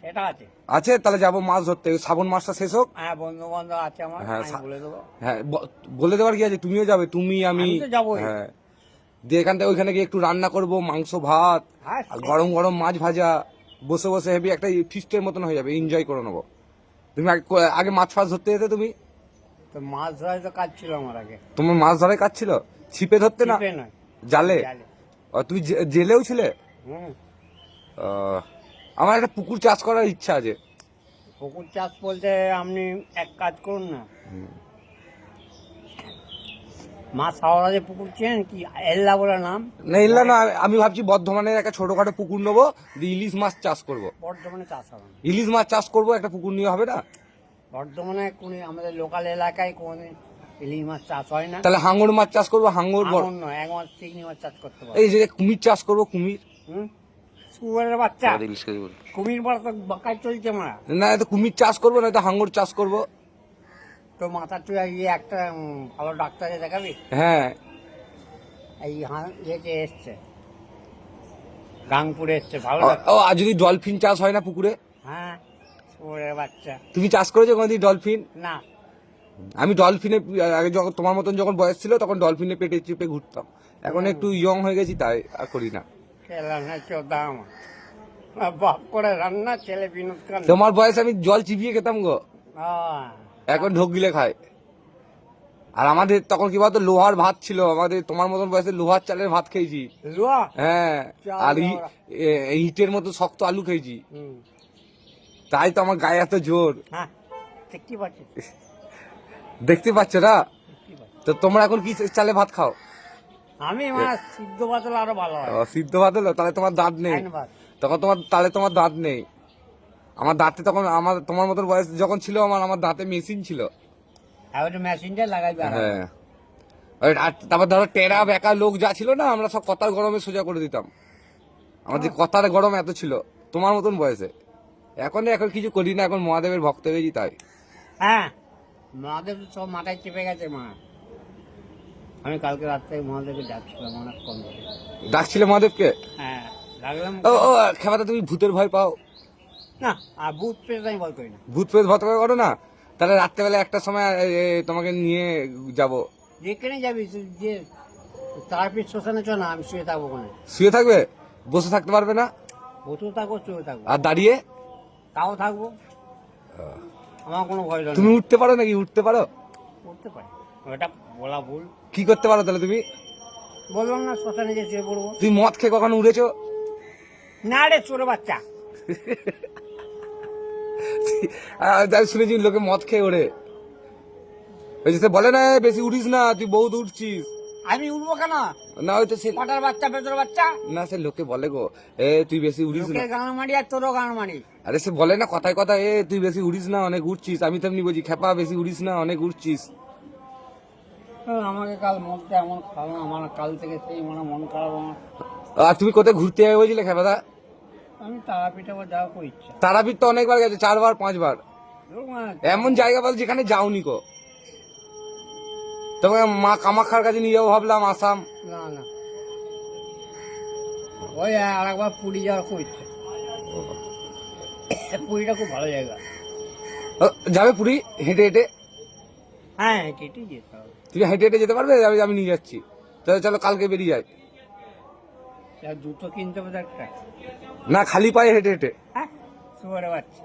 সেটা আছে। আছে, তাহলে যাবো মাছ ধরতে, শ্রাবণ মাসটা শেষ হোক। হ্যাঁ, বন্ধু বান্ধব আছে আমার, হ্যাঁ, আমি বলে দেবো। হ্যাঁ, বলে দেওয়ার কি আছে, তুমিও যাবে, তুমি আমি। আমি তো যাবোই। হ্যাঁ, দিয়ে এখান থেকে ওইখানে গিয়ে একটু রান্না করব, মাংস ভাত হ্যাঁ, আর গরম গরম মাছ ভাজা, বসে বসে হেবি একটা ফিস্টের মতন হয়ে যাবে, এনজয় করে নেবো। তুমি আগে মাছ ফাছ ধরতে যেতে তুমি? তো মাছ ধরাই তো কাজ ছিল আমার আগে। তোমার মাছ ধরার কাজ ছিল? ছিপে ধরতে না? ছিপে নয়, জালে? জালে। ও, তুমি জেলেও ছিলে? হুম। আহ, আমার একটা পুকুর চাষ করার ইচ্ছা আছে। পুকুর চাষ বলতে আপনি এক কাজ করুন না, মাছ হাওড়া যে পুকুর চেন কি, এল্লা বলে নাম। না, ইল্লা না, আমি ভাবছি বর্ধমানের একটা ছোটখাটো পুকুর নেবো, দিয়ে ইলিশ মাছ চাষ করব। বর্ধমানে চাষ হবে না। ইলিশ মাছ চাষ করব, একটা পুকুর নিয়ে হবে না? বর্ধমানে কোন আমাদের লোকাল এলাকায় কোন ইলিশ মাছ চাষ হয় না। তাহলে হাঙ্গর মাছ চাষ করবো, হাঙ্গর বড়। এমন নয়, এক মাছ চিংড়ি মাছ চাষ করতে পারে। এই যে কুমির চাষ করবো, কুমির। হুম, কুমিরের বাচ্চা, কুমির বড় তো বাঁকায় চলছে মারা। না, তো কুমির চাষ করবো, না তো হাঙ্গর চাষ করবো। তো মাথা চুয়া গিয়ে একটা ভালো ডাক্তারে দেখাবি। হ্যাঁ, এই ইয়েতে এসছে, গাংপুরে এসছে ভালো ও, ডাক্তার। ও, আর যদি ডলফিন চাষ হয় না পুকুরে? হ্যাঁ, কুমিরের বাচ্চা। তুমি চাষ করেছো কোনদিন ডলফিন? না, আমি ডলফিনে আগে যখন তোমার মতন যখন বয়স ছিল তখন ডলফিনে পেটে চেপে ঘুরতাম। এখন একটু ইয়ং হয়ে গেছি, তাই আর করি না। খেলাম না চোদ্দা আমার বাপ করে রান্না, ছেলে বিনোদ খান। তোমার বয়সে আমি জল চিবিয়ে খেতাম গো, আহ, এখন ঢোক গিলে খায়। আর আমাদের তখন কি বলতো, লোহার ভাত ছিল আমাদের, তোমার মতন বয়সে লোহার চালের ভাত খেয়েছি। লুয়া। হ্যাঁ, চাল আর দেওয়া। ইটের মতো শক্ত আলু খেয়েছি, হুম, তাই তো আমার গায়ে এত জোর। হ্যাঁ, দেখতে পাচ্ছি, দেখতে পাচ্ছ না? দেখতে পাচ্ছি। তো তোমরা এখন কি চালে ভাত খাও? আমি মাছ সিদ্ধ বাতলে আরো ভালো হয়। ও, সিদ্ধ ভাত হলো, তাহলে তোমার দাঁত নেই। ফ্যান ভাত। তখন তাহলে তোমার দাঁত নেই। আমার দাঁতে তখন, আমার তোমার মতন বয়স যখন ছিল, আমার দাঁতে মেশিন ছিল। আর ওই মেশিনটা লাগাইবে আর হ্যাঁ, আর তারপর ধরো টেরা বেকা লোক যা ছিল না, আমরা সব কথার গরমে সোজা করে দিতাম। আমাদের কথার গরম এত ছিল তোমার মতন বয়সে। এখন কিছু করি না, এখন মহাদেবের ভক্ত হয়েছি তাই। হ্যাঁ, মহাদেব সব মাথায় চেপে গেছে মা। আমি কালকে রাত থেকে মহাদেবকে ডাকছিলাম অনেকক্ষণ ধরে। ডাকছিলে মহাদেবকে? হ্যাঁ, ডাকলাম। ও, ও, খেপাতে তুমি ভূতের ভয় পাও? না, আর ভূত প্রেত আমি ভয় করি না। ভূত প্রেত ভয় করো না? তাহলে রাত্রেবেলা একটা সময় তোমাকে নিয়ে যাব। যেখানে যাবি যে তারপর শ্মশানে চ না, আমি শুয়ে থাকবো ওখানে। শুয়ে থাকবে? বসে থাকতে পারবে না? বসেও থাকবো, শুয়ে থাকবো, আর দাঁড়িয়ে? তাও থাকবো, আমার কোনো ভয় নেই। তুমি উঠতে পারো নাকি? উঠতে পারো? করতে পারি, ওটা বলা ভুল। কি করতে পারো তাহলে তুমি? বললাম না শ্মশানে যে শুয়ে পড়বো। তুমি মদ খেয়ে কখনো উড়েছো? না রে ছোট বাচ্চা। আমি শুনেছি লোকে মদ খেয়ে ওড়ে। ওই যে সে বলে না, বেশি উড়িস না, তুই বহুত উঠছিস। আমি উঠবো কেন? না, হয়তো সে, কটার বাচ্চা, পেটর বাচ্চা। না, সে লোকে বলে গো, তুই বেশি উড়িস না। লোকের গান মারি আর তোরও গান মারি। আরে সে বলে না কথায় কথা, তুই বেশি উড়িস না, অনেক উঠছিস। আমি তেমনি বলছি, খেপা বেশি উড়িস না, অনেক উঠছিস। আমাকে কাল মনটা এমন খারাপ, আমার কাল থেকে সেই মানে মন খারাপ আমার। আর তুমি কোথায় ঘুরতে যাবে বলছিলে খেপাদা? আমি তারাপীঠে আবার যাওয়ার খুব ইচ্ছা। তারাপীঠ তো অনেকবার গেছে, 4 বার 5 বার। এমন জায়গা বল যেখানে যাওনি কো। তোমাকে মা কামাখ্যার কাছে নিয়ে যাবো ভাবলাম, আসাম। না না, ওই আর একবার পুরী যাওয়ার খুব ইচ্ছা। পুরীটা খুব ভালো জায়গা। যাবে পুরী হেঁটে হেঁটে? হ্যাঁ, কেটেই যেতে হবে। তুমি হেঁটে হেঁটে যেতে পারবে? আমি নিয়ে যাচ্ছি। তাহলে চলো কালকে বেরিয়ে যাই। জুতো কিনতে হবে তো একটা। না, খালি পায়ে হেঁটে হেঁটে। হ্যাঁ, শুয়ারে বাচ্চা।